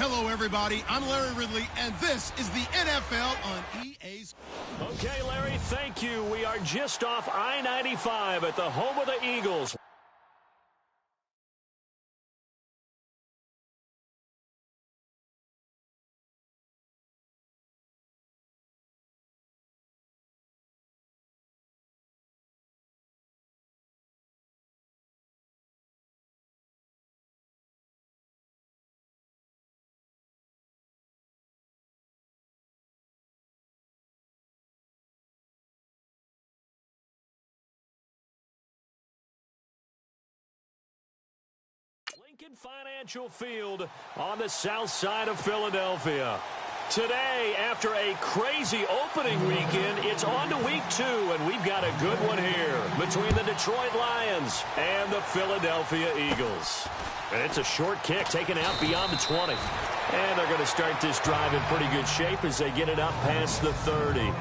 Hello, everybody. I'm Larry Ridley, and this is the NFL on EA's. Okay, Larry, thank you. We are just off I-95 at the home of the Eagles. Lincoln Financial Field on the south side of Philadelphia. Today, after a crazy opening weekend, it's on to week 2, and we've got a good one here between the Detroit Lions and the Philadelphia Eagles. And it's a short kick taken out beyond the 20. And they're going to start this drive in pretty good shape as they get it up past the 30.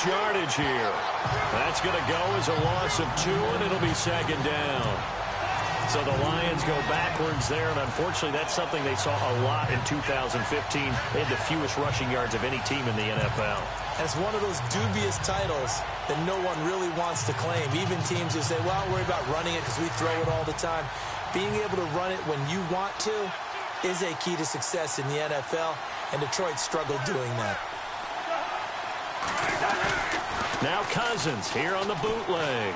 Yardage here. That's going to go as a loss of 2, and it'll be second down. So the Lions go backwards there, and unfortunately that's something they saw a lot in 2015. They had the fewest rushing yards of any team in the NFL. And it's one of those dubious titles that no one really wants to claim. Even teams who say, well, don't worry about running it because we throw it all the time. Being able to run it when you want to is a key to success in the NFL, and Detroit struggled doing that. Now Cousins here on the bootleg.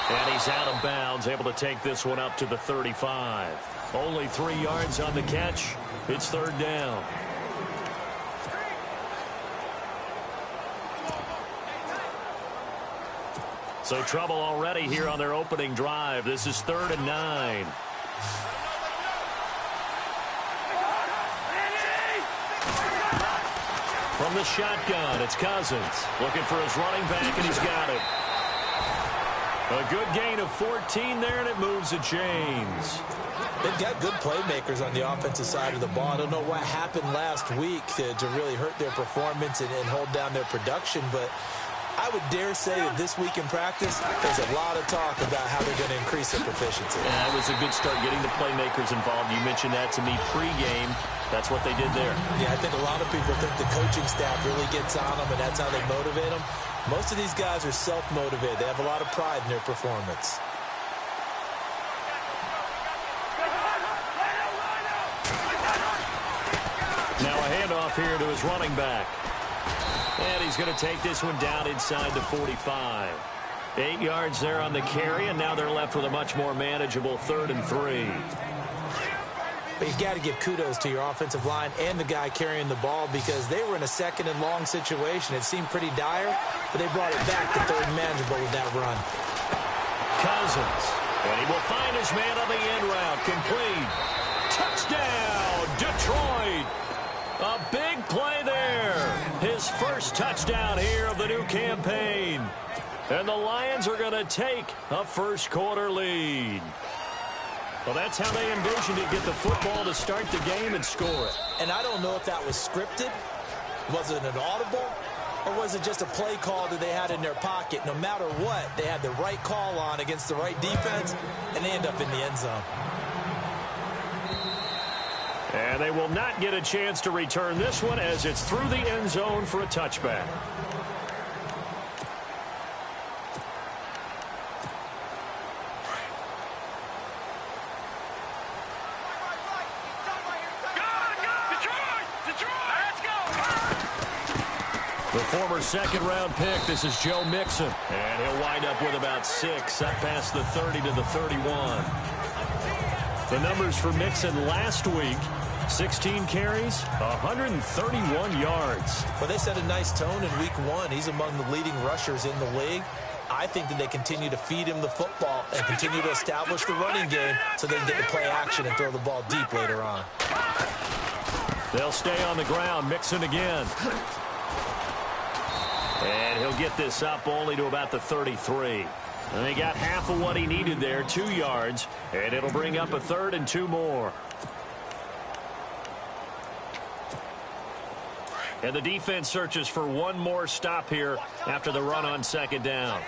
And he's out of bounds, able to take this one up to the 35. Only 3 yards on the catch. It's third down. So trouble already here on their opening drive. This is 3rd and 9. From the shotgun, it's Cousins. Looking for his running back, and he's got it. A good gain of 14 there, and it moves to James. They've got good playmakers on the offensive side of the ball. I don't know what happened last week to really hurt their performance and hold down their production, but I would dare say that this week in practice, there's a lot of talk about how they're going to increase their proficiency. Yeah, it was a good start getting the playmakers involved. You mentioned that to me pregame. That's what they did there. Yeah, I think a lot of people think the coaching staff really gets on them, and that's how they motivate them. Most of these guys are self-motivated. They have a lot of pride in their performance. Now a handoff here to his running back. And he's going to take this one down inside the 45. 8 yards there on the carry, and now they're left with a much more manageable 3rd and 3. But you've got to give kudos to your offensive line and the guy carrying the ball because they were in a 2nd and long situation. It seemed pretty dire, but they brought it back to 3rd and manageable with that run. Cousins, and he will find his man on the end route. Complete. Touchdown, Detroit. A big play there. His first touchdown here of the new campaign. And the Lions are going to take a first-quarter lead. Well, that's how they envisioned it, get the football to start the game and score it. And I don't know if that was scripted. Was it an audible? Or was it just a play call that they had in their pocket? No matter what, they had the right call on against the right defense, and they end up in the end zone. And they will not get a chance to return this one as it's through the end zone for a touchback. The former second-round pick, this is Joe Mixon. And he'll wind up with about 6, up past the 30 to the 31. The numbers for Mixon last week, 16 carries, 131 yards. Well, they set a nice tone in week 1. He's among the leading rushers in the league. I think that they continue to feed him the football and continue to establish the running game so they can get to play action and throw the ball deep later on. They'll stay on the ground, Mixon again. And he'll get this up only to about the 33. And they got half of what he needed there, 2 yards, and it'll bring up a 3rd and 2 more. And the defense searches for one more stop here after the run on 2nd down.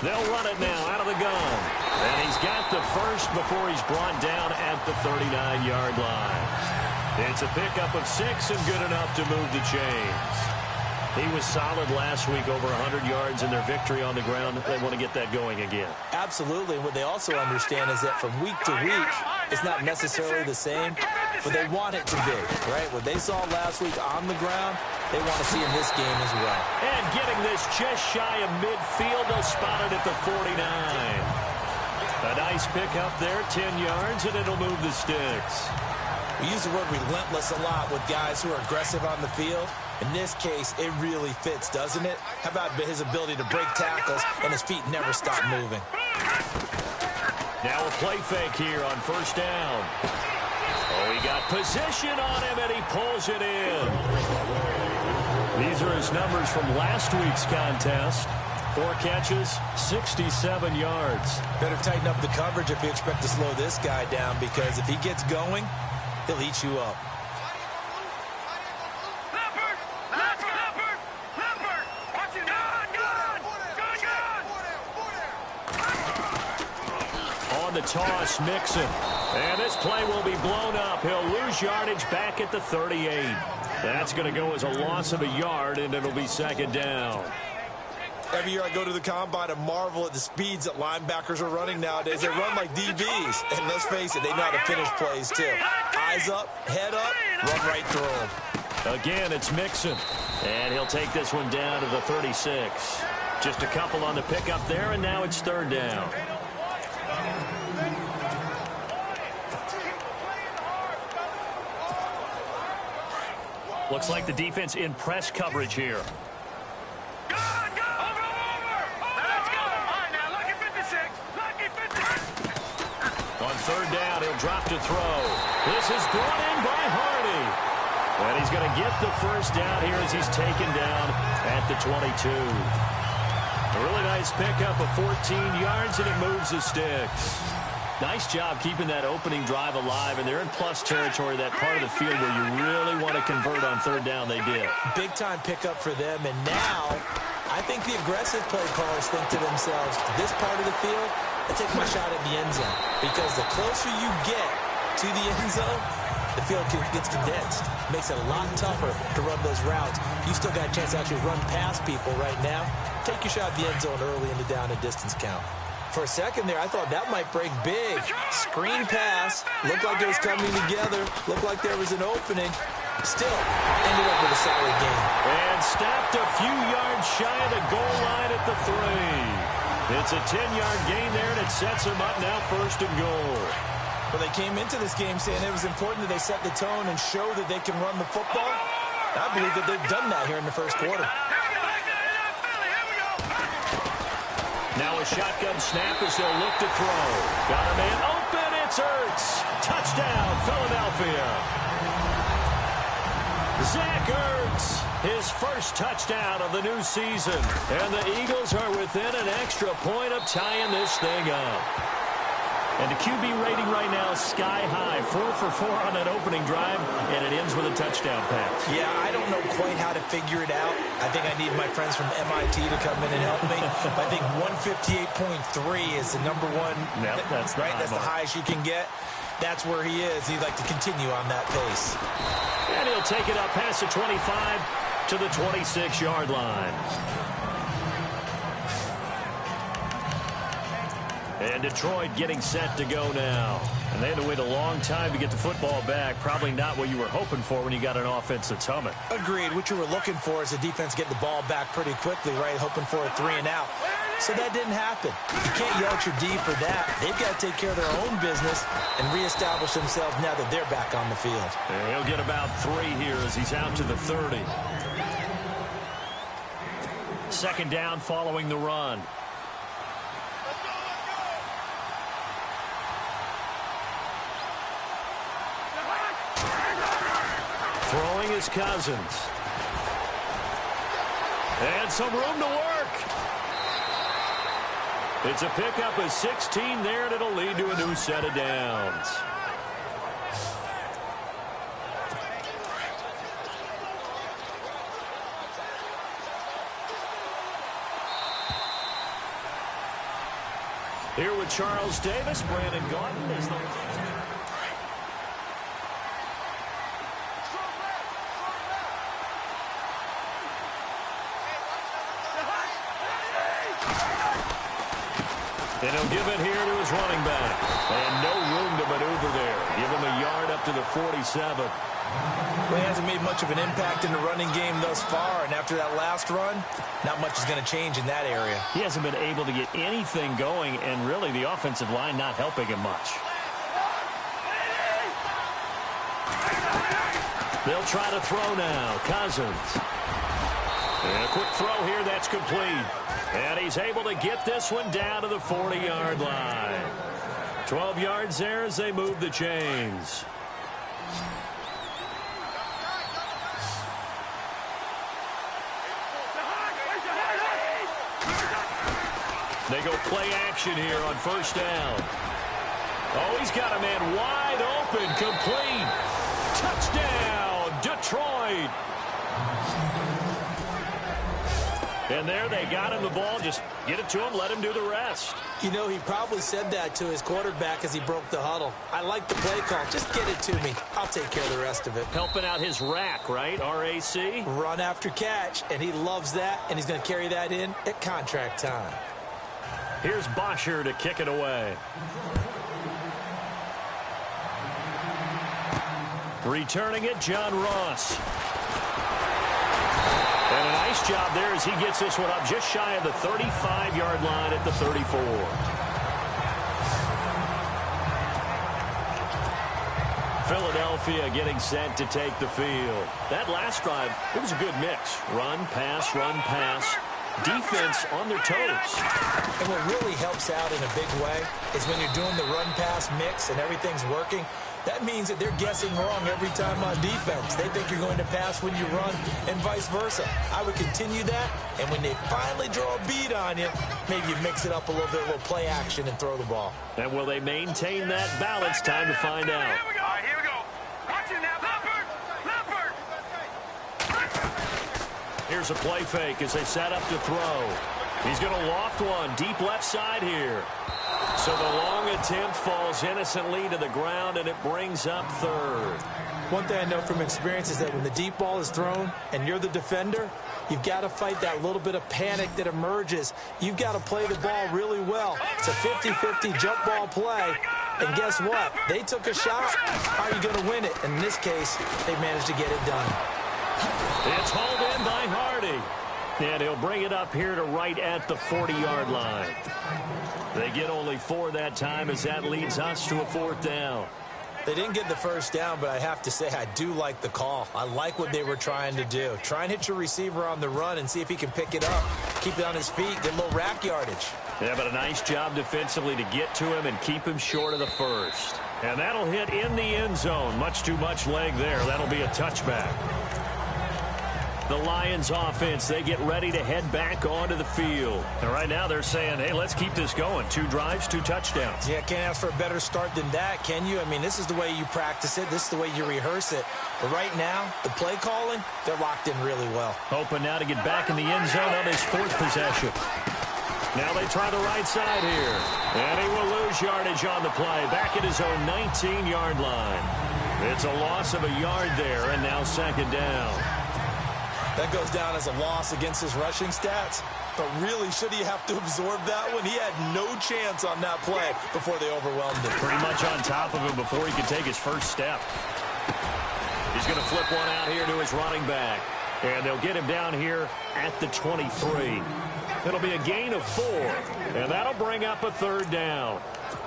They'll run it now out of the gun. And he's got the first before he's brought down at the 39-yard line. It's a pickup of 6 and good enough to move the chains. He was solid last week, over 100 yards in their victory on the ground. They want to get that going again. Absolutely. What they also understand is that from week to week, it's not necessarily the same, but they want it to be, right? What they saw last week on the ground, they want to see in this game as well. And getting this just shy of midfield, they'll spot it at the 49. A nice pickup there, 10 yards, and it'll move the sticks. We use the word relentless a lot with guys who are aggressive on the field. In this case, it really fits, doesn't it? How about his ability to break tackles and his feet never stop moving? Now a play fake here on 1st down. Oh, he got position on him, and he pulls it in. These are his numbers from last week's contest. 4 catches, 67 yards. Better tighten up the coverage if you expect to slow this guy down, because if he gets going, he'll eat you up. On the toss, Mixon. And this play will be blown up. He'll lose yardage back at the 38. That's going to go as a loss of a yard, and it'll be 2nd down. Every year I go to the combine and marvel at the speeds that linebackers are running nowadays. They run like DBs. And let's face it, they know how to finish plays too. Eyes up, head up, run right through them. Again, it's Mixon. And he'll take this one down to the 36. Just a couple on the pickup there, and now it's 3rd down. Looks like the defense in press coverage here. On 3rd down, he'll drop to throw. This is brought in by Hardy. And he's going to get the 1st down here as he's taken down at the 22. A really nice pickup of 14 yards, and it moves the sticks. Nice job keeping that opening drive alive, and they're in plus territory, that part of the field where you really want to convert on 3rd down. They did. Big-time pickup for them, and now I think the aggressive play callers think to themselves, this part of the field, I take my shot at the end zone, because the closer you get to the end zone, the field gets condensed. Makes it a lot tougher to run those routes. You still got a chance to actually run past people right now. Take your shot at the end zone early in the down and distance count. For a second there, I thought that might break big. Screen pass. Looked like it was coming together. Looked like there was an opening. Still ended up with a solid game. And stopped a few yards shy of the goal line at the 3. It's a 10-yard gain there, and it sets them up now 1st and goal. Well, they came into this game saying it was important that they set the tone and show that they can run the football. I believe that they've done that here in the 1st quarter. Now a shotgun snap as they'll look to throw. Got a man open. It's Ertz. Touchdown, Philadelphia. Zach Ertz, his first touchdown of the new season. And the Eagles are within an extra point of tying this thing up. And the QB rating right now is sky high. 4 for 4 on that opening drive, and it ends with a touchdown pass. Yeah, I don't know quite how to figure it out. I think I need my friends from MIT to come in and help me. I think 158.3 is the number one. Yep, that's the right. That's the highest you can get. That's where he is. He'd like to continue on that pace. And he'll take it up past the 25 to the 26-yard line. And Detroit getting set to go now. And they had to wait a long time to get the football back. Probably not what you were hoping for when you got an offense that's humming. Agreed. What you were looking for is the defense getting the ball back pretty quickly, right? Hoping for a 3 and out. So that didn't happen. You can't yell at your D for that. They've got to take care of their own business and reestablish themselves now that they're back on the field. And he'll get about 3 here as he's out to the 30. Second down following the run. Throwing is Cousins. And some room to work. It's a pickup of 16 there, and it'll lead to a new set of downs. Here with Charles Davis, Brandon Gaudin is the... And he'll give it here to his running back. And no room to maneuver there. Give him a yard up to the 47. Well, he hasn't made much of an impact in the running game thus far. And after that last run, not much is going to change in that area. He hasn't been able to get anything going, and really the offensive line not helping him much. They'll try to throw now. Cousins. And a quick throw here, that's complete. And he's able to get this one down to the 40-yard line. 12 yards there as they move the chains. They go play action here on first down. Oh, he's got a man wide open, complete. Touchdown, Detroit. And there they got him the ball. Just get it to him, let him do the rest. You know, he probably said that to his quarterback as he broke the huddle. I like the play call. Just get it to me. I'll take care of the rest of it. Helping out his rack, right? R-A-C? Run after catch, and he loves that, and he's going to carry that in at contract time. Here's Bosher to kick it away. Returning it, John Ross. And a nice job there as he gets this one up just shy of the 35-yard line at the 34. Philadelphia getting set to take the field. That last drive, it was a good mix. Run, pass, run, pass. Defense on their toes. And what really helps out in a big way is when you're doing the run-pass mix and everything's working, that means that they're guessing wrong every time on defense. They think you're going to pass when you run and vice versa. I would continue that, and when they finally draw a beat on you, maybe you mix it up a little bit, a little play action, and throw the ball. And will they maintain that balance? Time to find out. Here we go. All right, here we go. Watch it now. Leopard. Here's a play fake as they set up to throw. He's going to loft one deep left side here. So the long attempt falls innocently to the ground, and it brings up third. One thing I know from experience is that when the deep ball is thrown and you're the defender, you've got to fight that little bit of panic that emerges. You've got to play the ball really well. It's a 50-50 jump ball play. And guess what? They took a shot. How are you going to win it? In this case, they managed to get it done. It's hauled in by Hardy. And he'll bring it up here to right at the 40-yard line. They get only 4 that time as that leads us to a 4th down. They didn't get the first down, but I have to say I do like the call. I like what they were trying to do. Try and hit your receiver on the run and see if he can pick it up. Keep it on his feet, get a little rack yardage. Yeah, but a nice job defensively to get to him and keep him short of the first. And that'll hit in the end zone. Much too much leg there. That'll be a touchback. The Lions offense, they get ready to head back onto the field. And right now they're saying, hey, let's keep this going. 2 drives, 2 touchdowns. Yeah, can't ask for a better start than that, can you? I mean, this is the way you practice it. This is the way you rehearse it. But right now, the play calling, they're locked in really well. Hoping now to get back in the end zone on his 4th possession. Now they try the right side here. And he will lose yardage on the play. Back at his own 19-yard line. It's a loss of a yard there, and now 2nd down. That goes down as a loss against his rushing stats. But really, should he have to absorb that one? He had no chance on that play before they overwhelmed him. Pretty much on top of him before he could take his first step. He's going to flip one out here to his running back. And they'll get him down here at the 23. It'll be a gain of 4, and that'll bring up a 3rd down.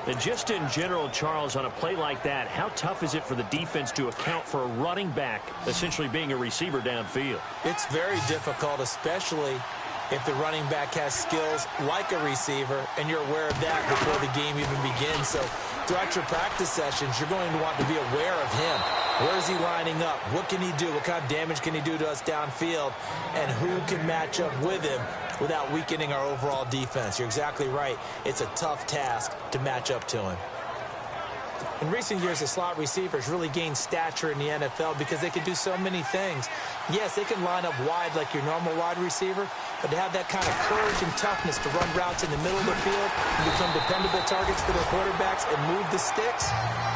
And just in general, Charles, on a play like that, how tough is it for the defense to account for a running back essentially being a receiver downfield? It's very difficult, especially if the running back has skills like a receiver, and you're aware of that before the game even begins. So throughout your practice sessions, you're going to want to be aware of him. Where is he lining up? What can he do? What kind of damage can he do to us downfield? And who can match up with him without weakening our overall defense? You're exactly right. It's a tough task to match up to him. In recent years, the slot receivers really gained stature in the NFL because they can do so many things. Yes, they can line up wide like your normal wide receiver, but to have that kind of courage and toughness to run routes in the middle of the field and become dependable targets for their quarterbacks and move the sticks,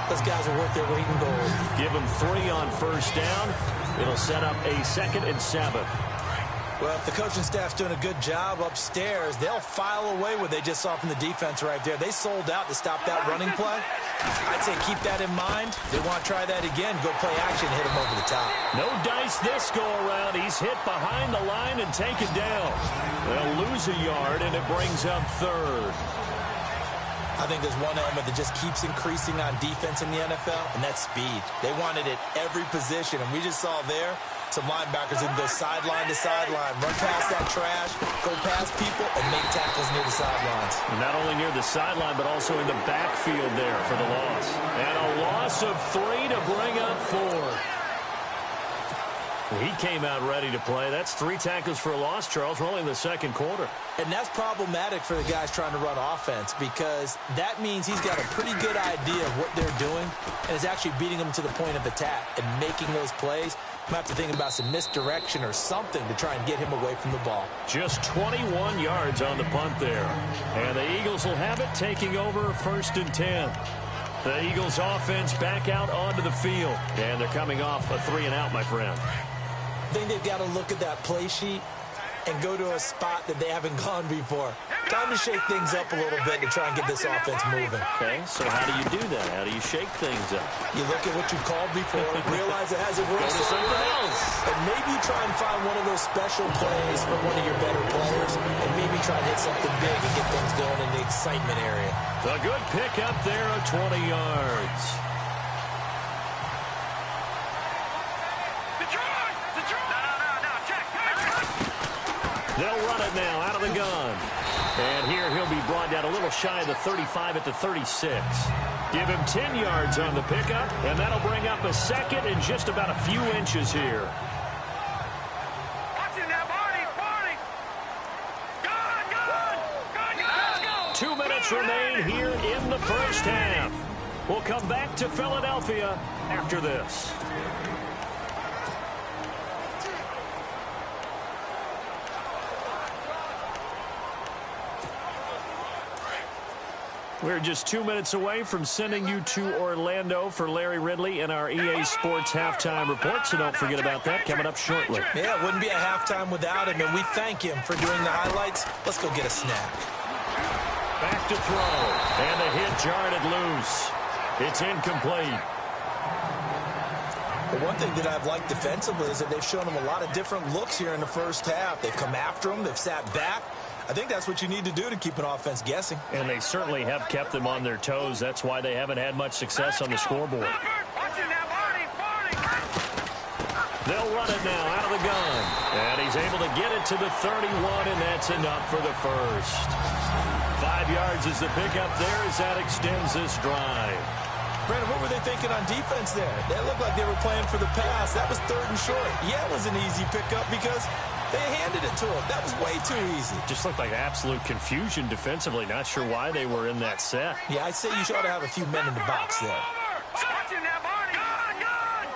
those guys are worth their weight in gold. Give them 3 on 1st down. It'll set up a 2nd and 7. Well, if the coaching staff's doing a good job upstairs, they'll file away what they just saw from the defense right there. They sold out to stop that running play. I'd say keep that in mind. They want to try that again. Go play action, hit him over the top. No dice this go-around. He's hit behind the line and taken down. They'll lose a yard, and it brings up 3rd. I think there's one element that just keeps increasing on defense in the NFL, and that's speed. They want it at every position, and we just saw there some linebackers who can go sideline to sideline, run past that trash, go past people, and make tackles near the sidelines. Not only near the sideline, but also in the backfield there for the loss. And a loss of 3 to bring up 4. He came out ready to play. That's 3 tackles for a loss, Charles. We're only in the 2nd quarter. And that's problematic for the guys trying to run offense because that means he's got a pretty good idea of what they're doing and is actually beating them to the point of attack and making those plays. You might have to think about some misdirection or something to try and get him away from the ball. Just 21 yards on the punt there. And the Eagles will have it, taking over 1st and 10. The Eagles offense back out onto the field. And they're coming off a 3-and-out, my friend. I think they've got to look at that play sheet and go to a spot that they haven't gone before. Time to shake things up a little bit to try and get this offense moving. Okay, so how do you do that? How do you shake things up? You look at what you've called before, realize it hasn't worked. Go to something else. And maybe you try and find one of those special plays from one of your better players, and maybe try and hit something big and get things going in the excitement area. A good pick up there of 20 yards. They'll run it now out of the gun. And here he'll be brought down a little shy of the 35 at the 36. Give him 10 yards on the pickup, and that'll bring up a 2nd and just about a few inches here. Watch it now, Barney, Barney. Good, let's go. 2 minutes remain here in the 1st half. We'll come back to Philadelphia after this. We're just 2 minutes away from sending you to Orlando for Larry Ridley and our EA Sports Halftime Report, so don't forget about that coming up shortly. Yeah, it wouldn't be a halftime without him, and we thank him for doing the highlights. Let's go get a snack. Back to throw, and the hit jarred it loose. It's incomplete. The one thing that I've liked defensively is that they've shown him a lot of different looks here in the 1st half. They've come after him, they've sat back. I think that's what you need to do to keep an offense guessing. And they certainly have kept them on their toes. That's why they haven't had much success on the scoreboard. Watch it now, Barney, Barney. They'll run it now out of the gun. And he's able to get it to the 31, and that's enough for the 1st. 5 yards is the pickup there as that extends this drive. Brandon, what were they thinking on defense there? They looked like they were playing for the pass. That was 3rd and short. Yeah, it was an easy pickup because they handed it to him. That was way too easy. Just looked like absolute confusion defensively. Not sure why they were in that set. Yeah, I'd say you ought to have a few men in the box there. Watch it now, Barney. Good.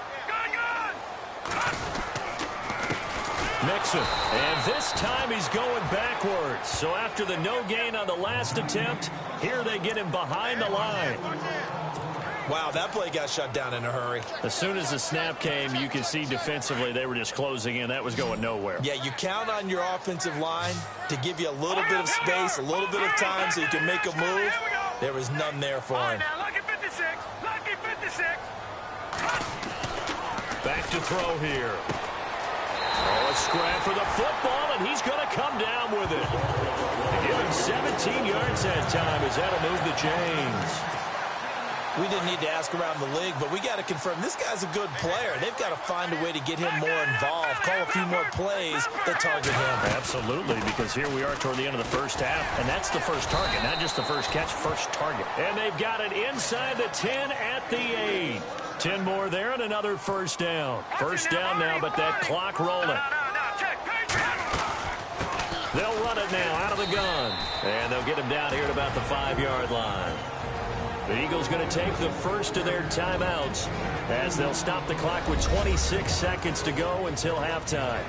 Mixon. And this time he's going backwards. So after the no gain on the last attempt, here they get him behind the line. Wow, that play got shut down in a hurry. As soon as the snap came, you can see defensively they were just closing in. That was going nowhere. Yeah, you count on your offensive line to give you a little bit of space, a little bit of time so you can make a move. There was none there for him. Lucky 56. Lucky 56. Back to throw here. Oh, a scrap for the football, and he's going to come down with it. time as that'll move the chains. We didn't need to ask around the league, but we got to confirm this guy's a good player. They've got to find a way to get him more involved, call a few more plays that target him. Absolutely, because here we are toward the end of the first half, and that's the first target, not just the first catch, first target. And they've got it inside the 10 at the 8. 10 more there and another first down. First down now, but that clock rolling. They'll run it now out of the gun, and they'll get him down here at about the 5-yard line. The Eagles going to take the first of their timeouts as they'll stop the clock with 26 seconds to go until halftime.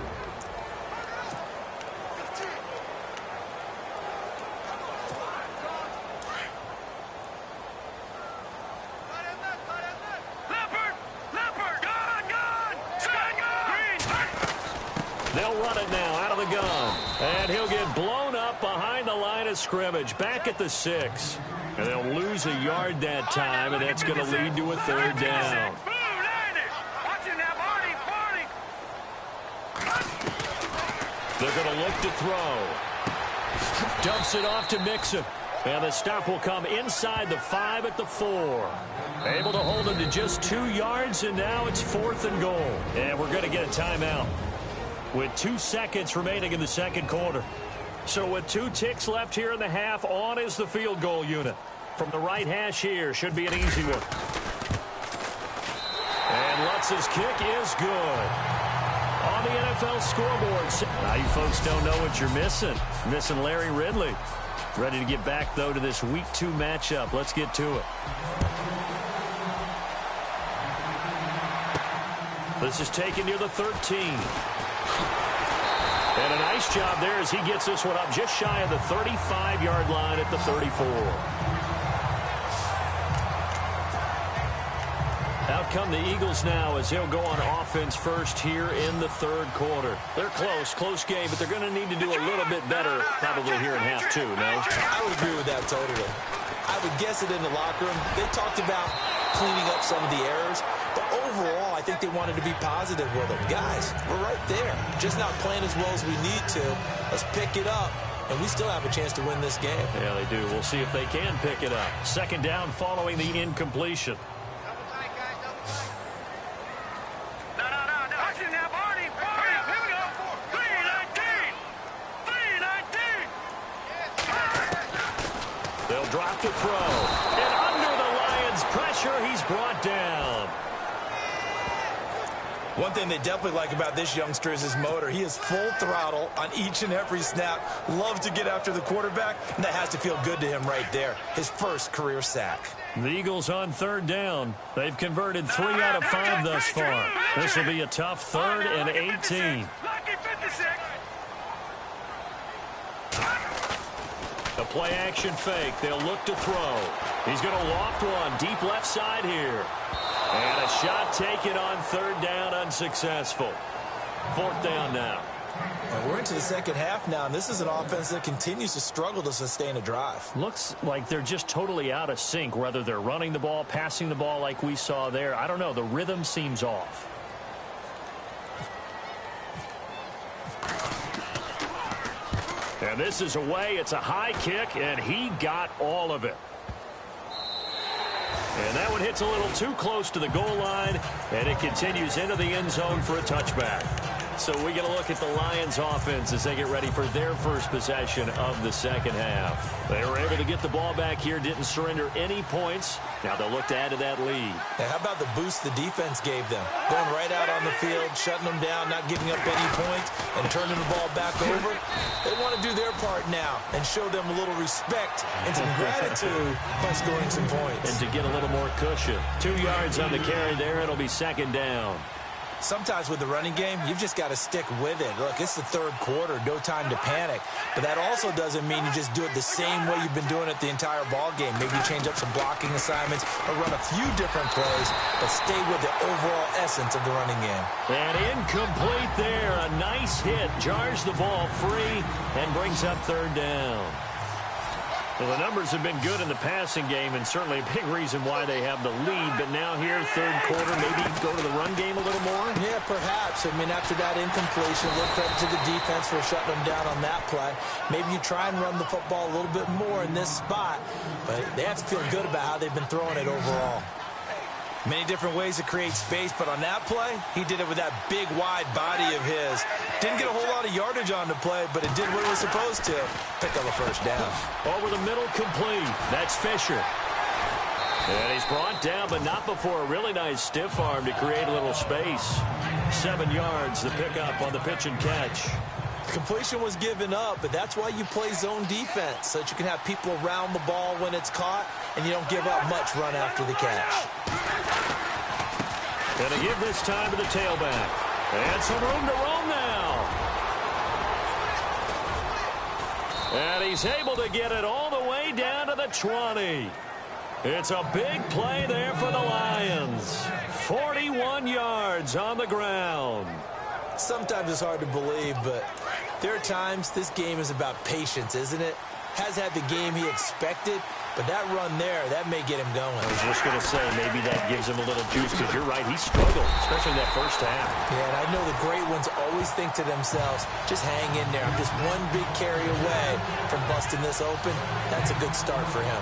They'll run it now out of the gun, and he'll get blown up behind the line of scrimmage, back at the 6. And they'll lose a yard that time, and that's going to lead to a third down. They're going to look to throw. Dumps it off to Mixon. And the stop will come inside the 5 at the 4. Able to hold him to just 2 yards, and now it's 4th and goal. And we're going to get a timeout with 2 seconds remaining in the second quarter. So with 2 ticks left here in the half, on is the field goal unit. From the right hash here, should be an easy one. And Lutz's kick is good. On the NFL scoreboard. Now you folks don't know what you're missing. Missing Larry Ridley. Ready to get back, though, to this Week 2 matchup. Let's get to it. This is taken near the 13. And a nice job there as he gets this one up just shy of the 35-yard line at the 34. Out come the Eagles now as they'll go on offense first here in the third quarter. They're close game, but they're going to need to do a little bit better probably here in half 2, no? I would agree with that totally. I would guess it in the locker room. They talked about cleaning up some of the errors, but overall, I think they wanted to be positive with them. Guys, we're right there. Just not playing as well as we need to. Let's pick it up, and we still have a chance to win this game. Yeah, they do. We'll see if they can pick it up. Second down following the incompletion. They'll drop to throw. And under the Lions' pressure, he's brought down. One thing they definitely like about this youngster is his motor. He is full throttle on each and every snap. Loves to get after the quarterback, and that has to feel good to him right there. His first career sack. The Eagles on third down. They've converted 3 out of 5 thus far. This will be a tough 3rd and 18. The play action fake. They'll look to throw. He's going to loft one deep left side here. And a shot taken on third down, unsuccessful. 4th down now. And we're into the second half now, and this is an offense that continues to struggle to sustain a drive. Looks like they're just totally out of sync, whether they're running the ball, passing the ball like we saw there. I don't know. The rhythm seems off. And this is away. It's a high kick, and he got all of it. And that one hits a little too close to the goal line, and it continues into the end zone for a touchback. So we get a look at the Lions offense as they get ready for their first possession of the second half. They were able to get the ball back here, didn't surrender any points. Now they'll look to add to that lead. Now, how about the boost the defense gave them? Going right out on the field, shutting them down, not giving up any points, and turning the ball back over. They want to do their part now and show them a little respect and some gratitude by scoring some points. And to get a little more cushion. 2 yards on the carry there. It'll be second down. Sometimes with the running game, you've just got to stick with it. Look, it's the third quarter, no time to panic. But that also doesn't mean you just do it the same way you've been doing it the entire ball game. Maybe you change up some blocking assignments or run a few different plays, but stay with the overall essence of the running game. And incomplete there. A nice hit. Jars the ball free and brings up third down. Well, the numbers have been good in the passing game, and certainly a big reason why they have the lead. But now here, third quarter, maybe go to the run game a little more? Yeah, perhaps. I mean, after that incompletion, a little credit to the defense for shutting them down on that play. Maybe you try and run the football a little bit more in this spot, but they have to feel good about how they've been throwing it overall. Many different ways to create space, but on that play, he did it with that big, wide body of his. Didn't get a whole lot of yardage on the play, but it did what it was supposed to. Pick up a first down. Over the middle, complete. That's Fisher. And he's brought down, but not before a really nice stiff arm to create a little space. 7 yards, the pickup on the pitch and catch. Completion was given up, but that's why you play zone defense, so that you can have people around the ball when it's caught, and you don't give up much run after the catch. Gonna give this time to the tailback. And some room to roam now. And he's able to get it all the way down to the 20. It's a big play there for the Lions. 41 yards on the ground. Sometimes it's hard to believe, but there are times this game is about patience, isn't it? Has had the game he expected, but that run there, that may get him going. I was just going to say, maybe that gives him a little juice, because you're right, he struggled, especially in that first half. Yeah, and I know the great ones always think to themselves, just hang in there. I'm just one big carry away from busting this open. That's a good start for him.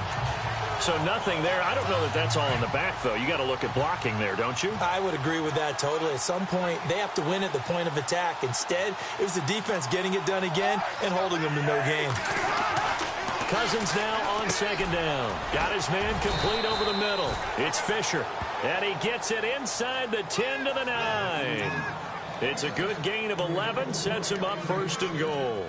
So nothing there. I don't know that that's all in the back, though. You got to look at blocking there, don't you? I would agree with that totally. At some point, they have to win at the point of attack. Instead, it was the defense getting it done again and holding them to no gain. Cousins now on second down. Got his man complete over the middle. It's Fisher, and he gets it inside the 10 to the 9. It's a good gain of 11, sets him up first and goal.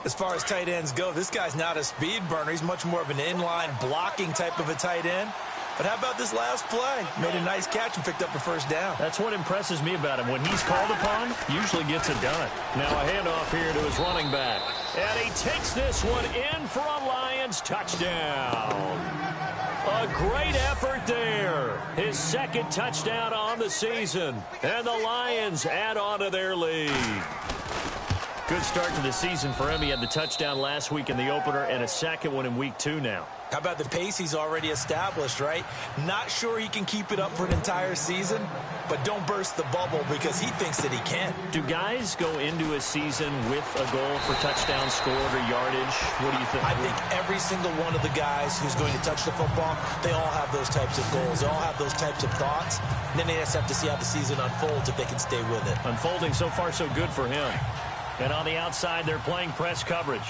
As far as tight ends go, this guy's not a speed burner. He's much more of an inline blocking type of a tight end. But how about this last play? Made a nice catch and picked up a first down. That's what impresses me about him. When he's called upon, usually gets it done. Now a handoff here to his running back. And he takes this one in for a Lions touchdown. A great effort there. His second touchdown on the season. And the Lions add on to their lead. Good start to the season for him. He had the touchdown last week in the opener and a second one in week 2 now. How about the pace he's already established, right? Not sure he can keep it up for an entire season, but don't burst the bubble because he thinks that he can. Do guys go into a season with a goal for touchdown scored or yardage? What do you think? I think every single one of the guys who's going to touch the football, they all have those types of goals. They all have those types of thoughts. And then they just have to see how the season unfolds if they can stay with it. Unfolding so far so good for him. And on the outside, they're playing press coverage.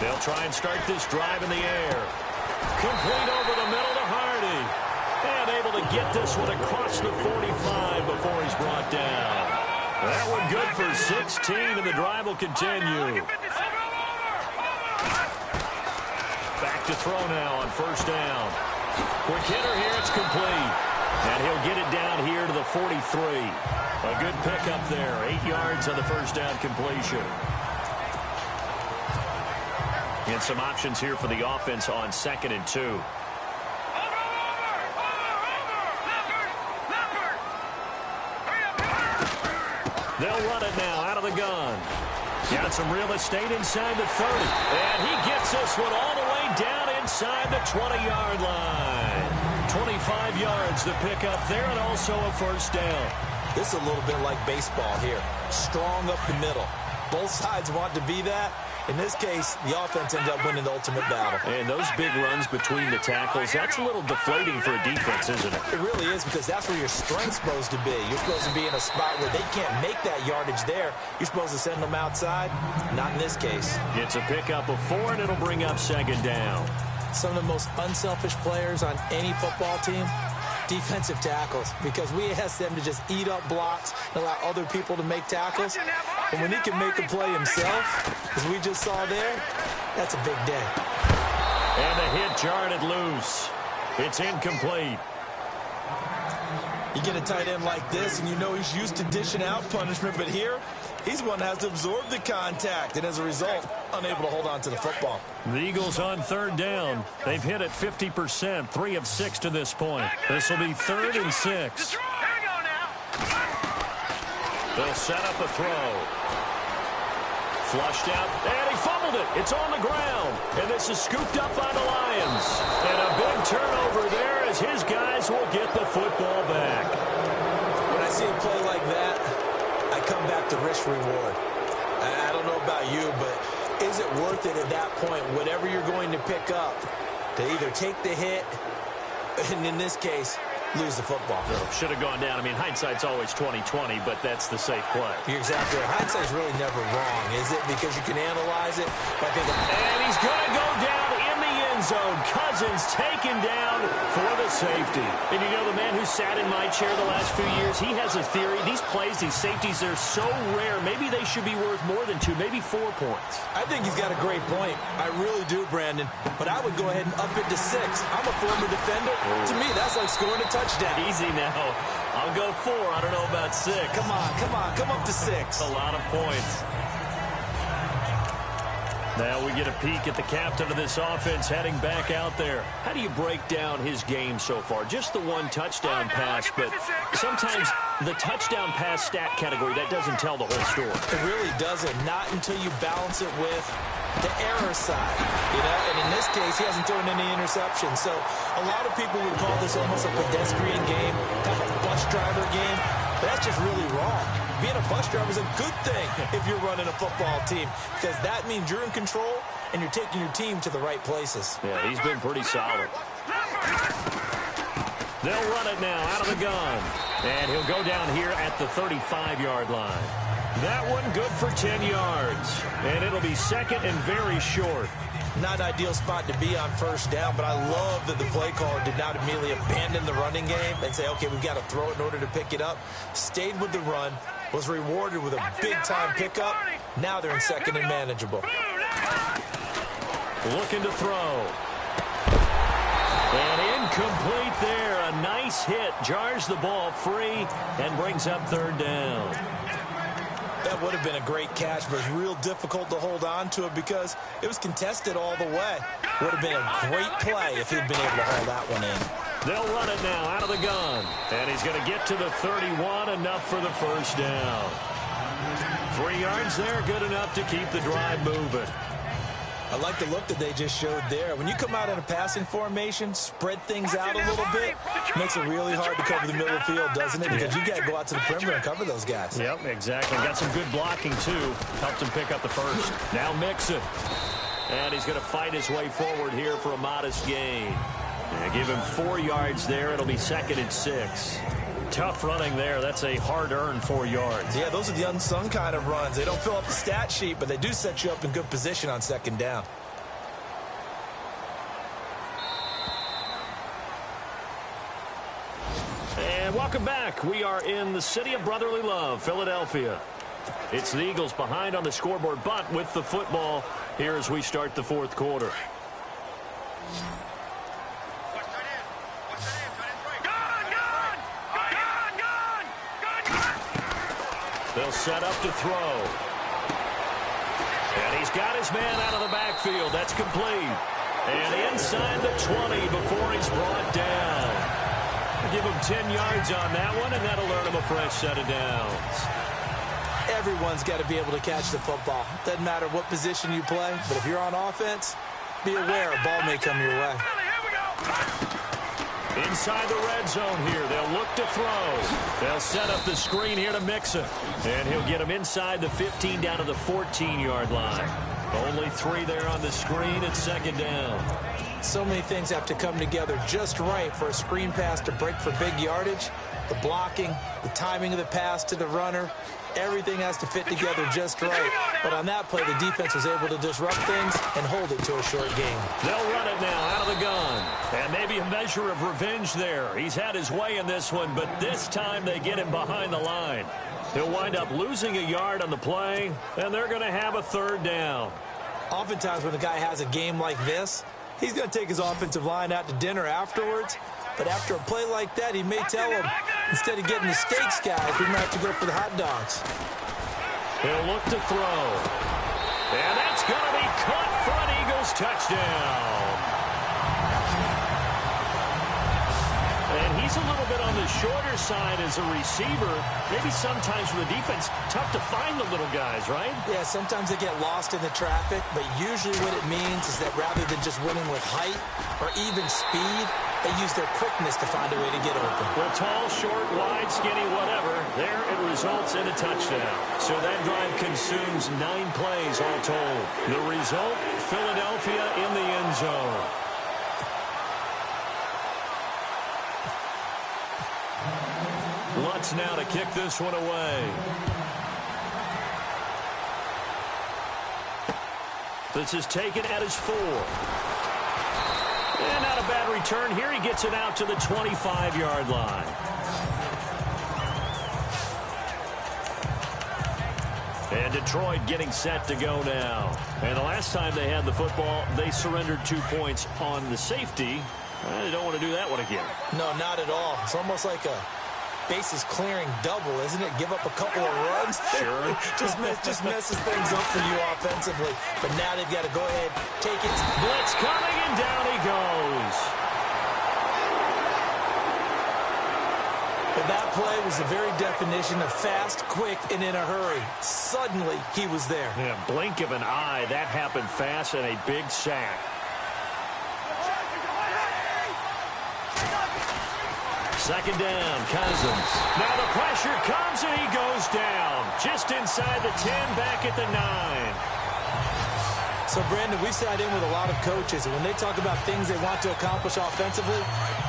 They'll try and start this drive in the air. Complete over the middle to Hardy. And able to get this one across the 45 before he's brought down. That one good for 16, and the drive will continue. Back to throw now on first down. Quick hitter here, it's complete. And he'll get it down here to the 43. A good pickup there, 8 yards on the first down completion. And some options here for the offense on 2nd and 2. They'll run it now out of the gun. Got some real estate inside the 30. And he gets this one all the way down inside the 20-yard line. 25 yards to pick up there, and also a first down. This is a little bit like baseball here. Strong up the middle. Both sides want to be that. In this case, the offense ended up winning the ultimate battle. And those big runs between the tackles, that's a little deflating for a defense, isn't it? It really is, because that's where your strength's supposed to be. You're supposed to be in a spot where they can't make that yardage there. You're supposed to send them outside. Not in this case. It's a pickup of 4, and it'll bring up 2nd down. Some of the most unselfish players on any football team, defensive tackles, because we ask them to just eat up blocks and allow other people to make tackles. And when he can make a play himself, as we just saw there, that's a big day. And the hit jarred it loose. It's incomplete. You get a tight end like this, and you know he's used to dishing out punishment, but here, he's one that has to absorb the contact, and as a result, unable to hold on to the football. The Eagles on 3rd down. They've hit it 50%, 3 of 6 to this point. This will be 3rd and 6. They'll set up a throw. Flushed out, and he fumbled it. It's on the ground, and this is scooped up by the Lions. And a big turnover there as his guys will get the football back. When I see a play like that, I come back to risk reward. I don't know about you, but is it worth it at that point, whatever you're going to pick up, to either take the hit, and in this case, lose the football? Should have gone down. I mean, hindsight's always 20/20, but that's the safe play. You're exactly right. Hindsight's really never wrong, is it? Because you can analyze it by thinking, and he's going to go down in the end zone. Cousins taken down for the safety. And you know, the man who sat in my chair the last few years, he has a theory. These plays, these safeties, they're so rare. Maybe they should be worth more than 2, maybe 4 points. I think he's got a great point. I really do, Brandon. But I would go ahead and up it to 6. I'm a former defender. To me, that's like scoring a touchdown. Easy now. I'll go 4. I don't know about 6. Come on. Come up to 6. A lot of points. Now we get a peek at the captain of this offense heading back out there. How do you break down his game so far? Just the 1 touchdown pass, but sometimes the touchdown pass stat category, that doesn't tell the whole story. It really doesn't. Not until you balance it with the error side. You know, and in this case, he hasn't thrown any interceptions. So a lot of people would call this almost a pedestrian game, kind of a bus driver game. But that's just really wrong. Being a bus driver is a good thing if you're running a football team, because that means you're in control and you're taking your team to the right places. Yeah, he's been pretty solid. They'll run it now out of the gun. And he'll go down here at the 35-yard line. That one good for 10 yards. And it'll be second and very short. Not an ideal spot to be on first down, but I love that the play caller did not immediately abandon the running game and say, okay, we've got to throw it in order to pick it up. Stayed with the run, was rewarded with a big-time pickup. Now they're in second and manageable. Looking to throw. And incomplete there. A nice hit. Jars the ball free and brings up third down. That would have been a great catch, but it's real difficult to hold on to it because it was contested all the way. Would have been a great play if he'd been able to haul that one in. They'll run it now out of the gun. And he's going to get to the 31, enough for the first down. 3 yards there, good enough to keep the drive moving. I like the look that they just showed there. When you come out in a passing formation, spread things out a little bit, makes it really hard to cover the middle of the field, doesn't it? Because you got to go out to the perimeter and cover those guys. Yep, exactly. Got some good blocking, too. Helped him pick up the first. Now Mixon. And he's going to fight his way forward here for a modest gain. Yeah, give him 4 yards there. It'll be second and 6. Tough running there. That's a hard-earned 4 yards. Yeah, those are the unsung kind of runs. They don't fill up the stat sheet, but they do set you up in good position on second down. And welcome back. We are in the city of brotherly love, Philadelphia. It's the Eagles behind on the scoreboard, but with the football here as we start the fourth quarter. They'll set up to throw. And he's got his man out of the backfield. That's complete. And inside the 20 before he's brought down. Give him 10 yards on that one, and that'll earn him a fresh set of downs. Everyone's got to be able to catch the football. Doesn't matter what position you play, but if you're on offense, be aware a ball may come your way. Inside the red zone here. They'll look to throw. They'll set up the screen here to Mixon. And he'll get him inside the 15 down to the 14-yard line. Only 3 there on the screen at second down. So many things have to come together just right for a screen pass to break for big yardage. The blocking, the timing of the pass to the runner, everything has to fit together just right. But on that play, the defense was able to disrupt things and hold it to a short game. They'll run it now out of the gun. And maybe a measure of revenge there. He's had his way in this one, but this time they get him behind the line. He'll wind up losing a yard on the play, and they're going to have a third down. Oftentimes when a guy has a game like this, he's going to take his offensive line out to dinner afterwards. But after a play like that, he may tell him, instead of getting the steaks, guys, we might have to go for the hot dogs. He'll look to throw. And that's going to be caught for an Eagles touchdown. And he's He's a little bit on the shorter side as a receiver. Maybe sometimes for the defense, tough to find the little guys, right? Yeah, sometimes they get lost in the traffic, but usually what it means is that rather than just winning with height or even speed, they use their quickness to find a way to get open. Well, tall, short, wide, skinny, whatever, there it results in a touchdown. So that drive consumes 9 plays all told. The result, Philadelphia in the end zone. Lutz now to kick this one away. This is taken at his 4. And not a bad return here. He gets it out to the 25-yard line. And Detroit getting set to go now. And the last time they had the football, they surrendered 2 points on the safety. They don't want to do that one again. No, not at all. It's almost like a bases clearing double, isn't it? Give up a couple of runs. Sure. just messes things up for you offensively. But now they've got to go ahead, take it. Blitz coming, and down he goes. But that play was the very definition of fast, quick, and in a hurry. Suddenly, he was there. Yeah, blink of an eye. That happened fast and a big sack. Second down, Cousins. Now the pressure comes and he goes down. Just inside the 10, back at the 9. So, Brandon, we sat in with a lot of coaches, and when they talk about things they want to accomplish offensively,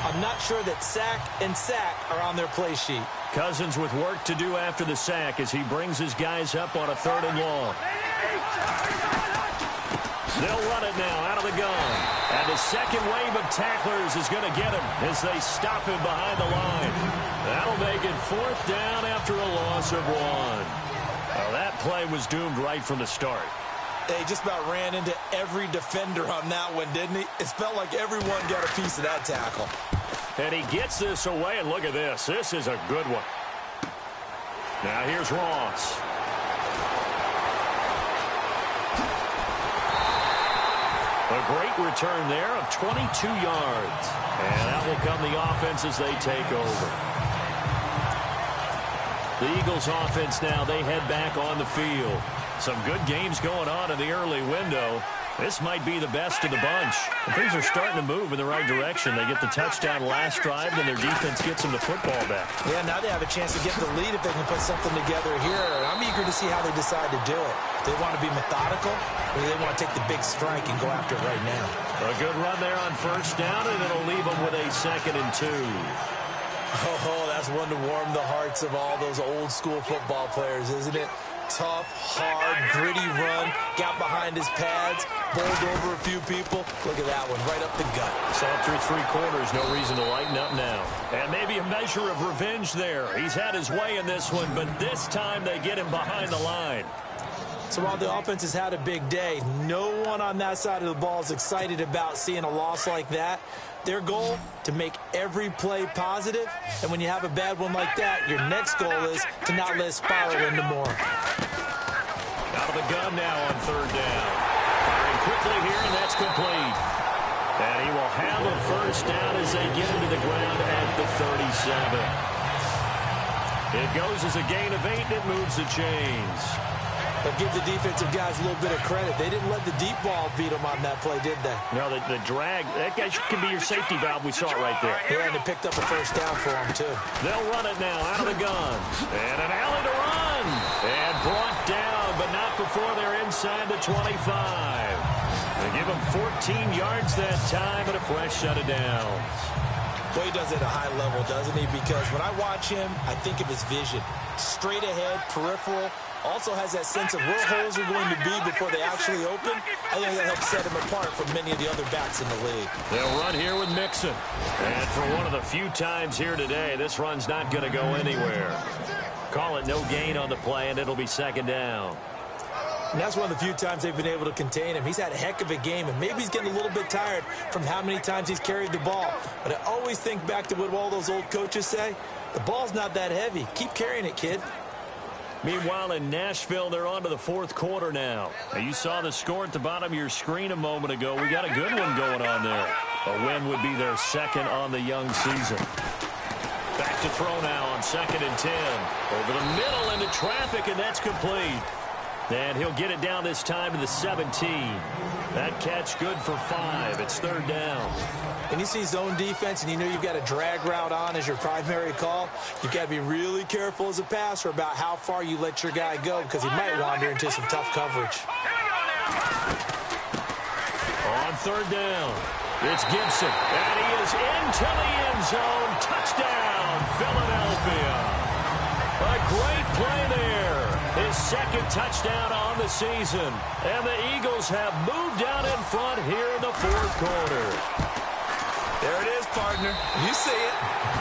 I'm not sure that sack and sack are on their play sheet. Cousins with work to do after the sack as he brings his guys up on a 3rd and long. They'll run it now out of the gun. And the second wave of tacklers is going to get him as they stop him behind the line. That'll make it 4th down after a loss of 1. Well, that play was doomed right from the start. They just about ran into every defender on that one, didn't he? It felt like everyone got a piece of that tackle. And he gets this away, and look at this. This is a good one. Now here's Ross. A great return there of 22 yards. And that will come the offense as they take over. The Eagles offense now, they head back on the field. Some good games going on in the early window. This might be the best of the bunch. And things are starting to move in the right direction. They get the touchdown last drive, then their defense gets them the football back. Yeah, now they have a chance to get the lead if they can put something together here. I'm eager to see how they decide to do it. Do they want to be methodical, or do they want to take the big strike and go after it right now? A good run there on 1st down, and it'll leave them with a 2nd and 2. Oh, that's one to warm the hearts of all those old school football players, isn't it? Tough, hard, gritty run, got behind his pads, bowled over a few people. Look at that one, right up the gut. Saw it through 3 quarters, no reason to lighten up now. And maybe a measure of revenge there. He's had his way in this one, but this time they get him behind the line. So while the offense has had a big day, no one on that side of the ball is excited about seeing a loss like that. Their goal, to make every play positive, and when you have a bad one like that, your next goal is to not let it spiral into more. Out of the gun now on 3rd down. Firing quickly here, and that's complete. And he will have a 1st down as they get into the ground at the 37. It goes as a gain of 8, and it moves the chains. But give the defensive guys a little bit of credit. They didn't let the deep ball beat them on that play, did they? No, the drag, that guy can be your safety valve. We saw it right there. Yeah, and it picked up a 1st down for them, too. They'll run it now out of the gun. And an alley to run. And brought down, but not before they're inside the 25. They give him 14 yards that time and a fresh set of downs. Well, he does it at a high level, doesn't he? Because when I watch him, I think of his vision. Straight ahead, peripheral. Also has that sense of where holes are going to be before they actually open. I think that helps set him apart from many of the other backs in the league. They'll run here with Mixon. And for one of the few times here today, this run's not going to go anywhere. Call it no gain on the play, and it'll be 2nd down. And that's one of the few times they've been able to contain him. He's had a heck of a game, and maybe he's getting a little bit tired from how many times he's carried the ball. But I always think back to what all those old coaches say. The ball's not that heavy. Keep carrying it, kid. Meanwhile, in Nashville, they're on to the 4th quarter now. You saw the score at the bottom of your screen a moment ago. We got a good one going on there. A win would be their 2nd on the young season. Back to throw now on 2nd and 10. Over the middle into traffic, and that's complete. And he'll get it down this time to the 17. That catch good for 5. It's 3rd down. When you see zone defense and you know you've got a drag route on as your primary call, you've got to be really careful as a passer about how far you let your guy go because he might wander into some tough coverage. On 3rd down, it's Gibson. And he is into the end zone. Touchdown, Philadelphia. A great play there. His 2nd touchdown on the season. And the Eagles have moved out in front here in the 4th quarter. There it is, partner. You see it.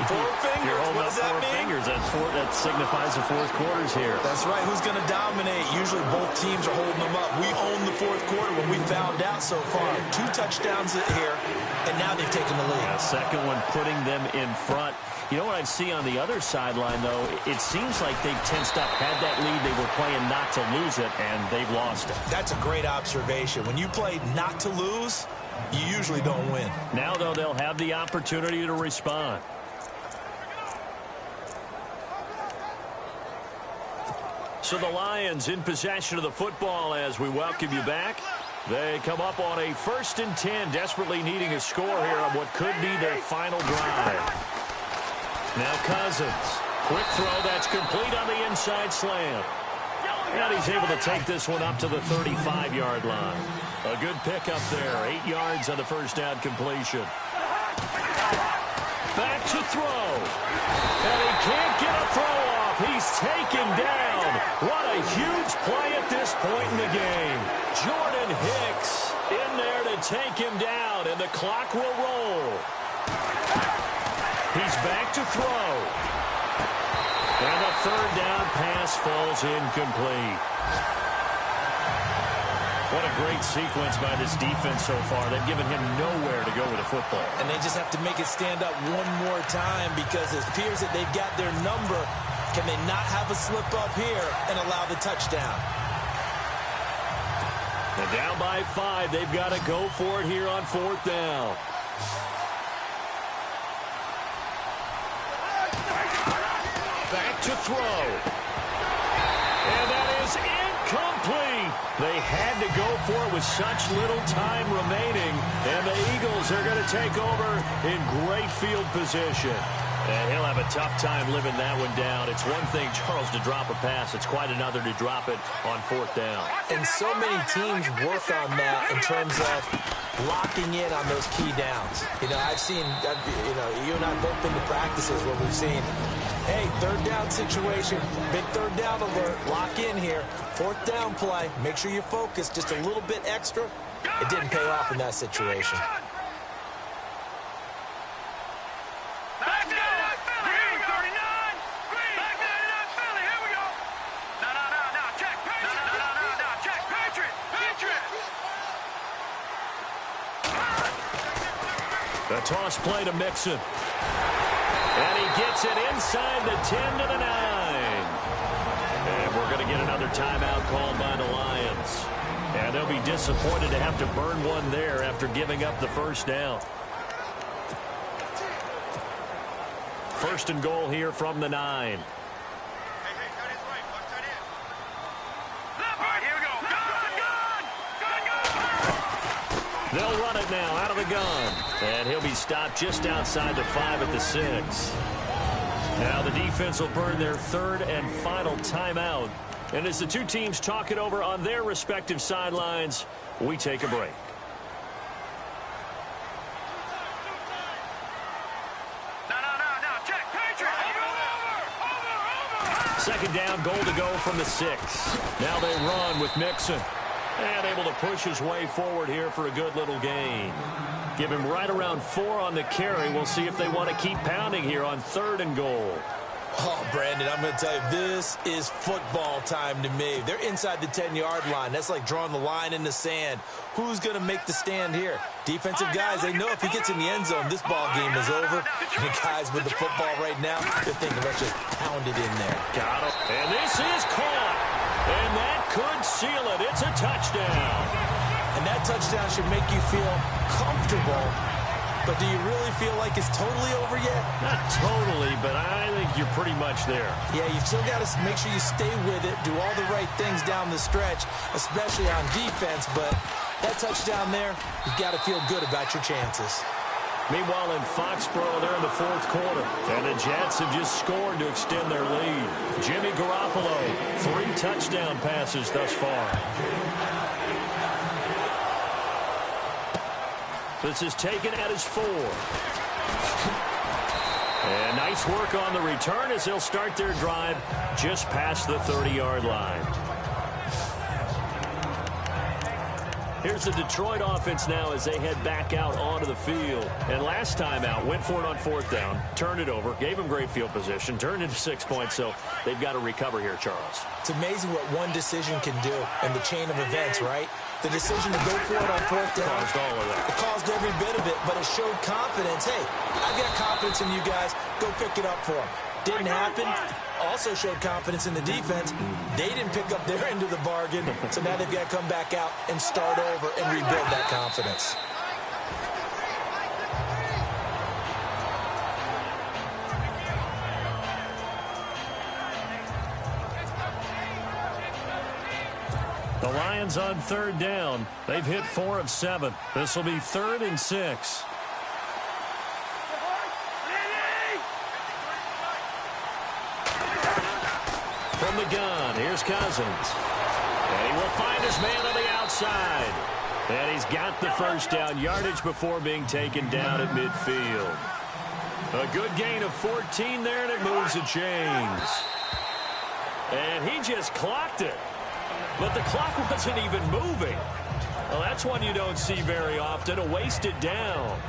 4 fingers. What does that mean? 4 fingers. That signifies the 4th quarter's here. That's right. Who's going to dominate? Usually both teams are holding them up. We own the 4th quarter when we found out so far. 2 touchdowns here, and now they've taken the lead. Second one putting them in front. You know what I see on the other sideline, though? It seems like they've tensed up, had that lead. They were playing not to lose it, and they've lost it. That's a great observation. When you play not to lose, you usually don't win. Now, though, they'll have the opportunity to respond. So the Lions in possession of the football as we welcome you back. They come up on a 1st and 10, desperately needing a score here on what could be their final drive. Now Cousins. Quick throw. That's complete on the inside slant. And he's able to take this one up to the 35-yard line. A good pickup there. 8 yards on the 1st down completion. Back to throw. And he can't get a throw off. He's taken down. What a huge play at this point in the game. Jordan Hicks in there to take him down, and the clock will roll. He's back to throw. And the 3rd down pass falls incomplete. What a great sequence by this defense so far. They've given him nowhere to go with the football. And they just have to make it stand up one more time because it appears that they've got their number. Can they not have a slip up here and allow the touchdown? And down by 5. They've got to go for it here on 4th down. Back to throw. And that is incomplete. They had to go for it with such little time remaining. And the Eagles are going to take over in great field position. And he'll have a tough time living that one down. It's one thing, Charles, to drop a pass. It's quite another to drop it on 4th down. And so many teams work on that in terms of locking in on those key downs. You know, I've seen, you and I both been to practices where we've seen, hey, 3rd down situation, big 3rd down alert, lock in here. 4th down play, make sure you're focused just a little bit extra. It didn't pay off in that situation. The toss play to Mixon. And he gets it inside the 10 to the 9. And we're going to get another timeout called by the Lions. And they'll be disappointed to have to burn one there after giving up the 1st down. 1st and goal here from the 9. They'll run it now out of the gun. And he'll be stopped just outside the 5 at the 6. Now the defense will burn their 3rd and final timeout. And as the two teams talk it over on their respective sidelines, we take a break. Second down, goal to go from the 6. Now they run with Mixon. And able to push his way forward here for a good little gain. Give him right around 4 on the carry. We'll see if they want to keep pounding here on 3rd and goal. Oh, Brandon, I'm going to tell you, this is football time to me. They're inside the 10-yard line. That's like drawing the line in the sand. Who's going to make the stand here? Defensive guys, they know if he gets in the end zone, this ball game is over. And the guys with the football right now, they're thinking, let's just pound it in there. Got him. And this is caught. And that could seal it. It's a touchdown. And that touchdown should make you feel comfortable But do you really feel like it's totally over yet? Not totally, but I think you're pretty much there. Yeah, you've still got to make sure you stay with it, do all the right things down the stretch, especially on defense. But that touchdown there, you've got to feel good about your chances. Meanwhile, in Foxborough, they're in the fourth quarter. And the Jets have just scored to extend their lead. Jimmy Garoppolo, 3 touchdown passes thus far. This is taken at his 4. And nice work on the return as they'll start their drive just past the 30-yard line. Here's the Detroit offense now as they head back out onto the field. And last time out, went for it on 4th down, turned it over, gave them great field position, turned into 6 points, so they've got to recover here, Charles. It's amazing what one decision can do in the chain of events, right? The decision to go for it on 4th down. Caused all of that. It caused every bit of it, but it showed confidence. Hey, I've got confidence in you guys. Go pick it up for them. Didn't happen. Also showed confidence in the defense. They didn't pick up their end of the bargain, so now they've got to come back out and start over and rebuild that confidence. The Lions on 3rd down. They've hit 4 of 7. This will be 3rd and 6. From the gun, here's Cousins. And he will find his man on the outside. And he's got the first down yardage before being taken down at midfield. A good gain of 14 there, and it moves the chains. And he just clocked it. But the clock wasn't even moving. Well, that's one you don't see very often, a wasted down.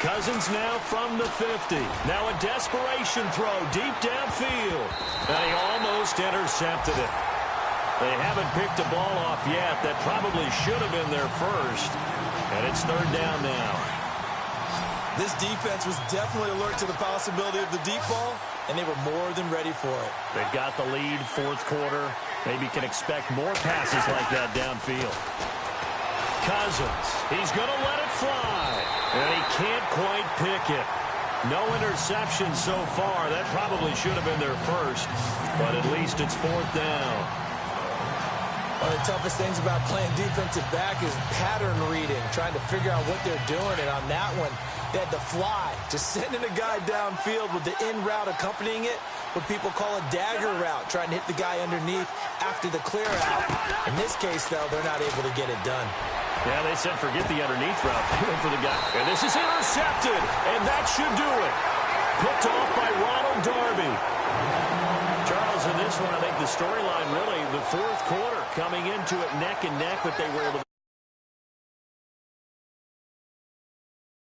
Cousins now from the 50. Now a desperation throw deep downfield. And he almost intercepted it. They haven't picked a ball off yet. That probably should have been their first. And it's 3rd down now. This defense was definitely alert to the possibility of the deep ball, and they were more than ready for it. They've got the lead, 4th quarter. Maybe can expect more passes like that downfield. Cousins, he's going to let it fly. And he can't quite pick it. No interception so far. That probably should have been their first. But at least it's 4th down. One of the toughest things about playing defensive back is pattern reading, trying to figure out what they're doing. And on that one, they had to fly, just sending a guy downfield with the in route accompanying it, what people call a dagger route, trying to hit the guy underneath after the clear out. In this case, though, they're not able to get it done. Yeah, they said forget the underneath route. They went for the guy. And this is intercepted. And that should do it. Picked off by Ronald Darby. Charles, in this one, I think the storyline really, the 4th quarter, coming into it neck and neck, but they were able to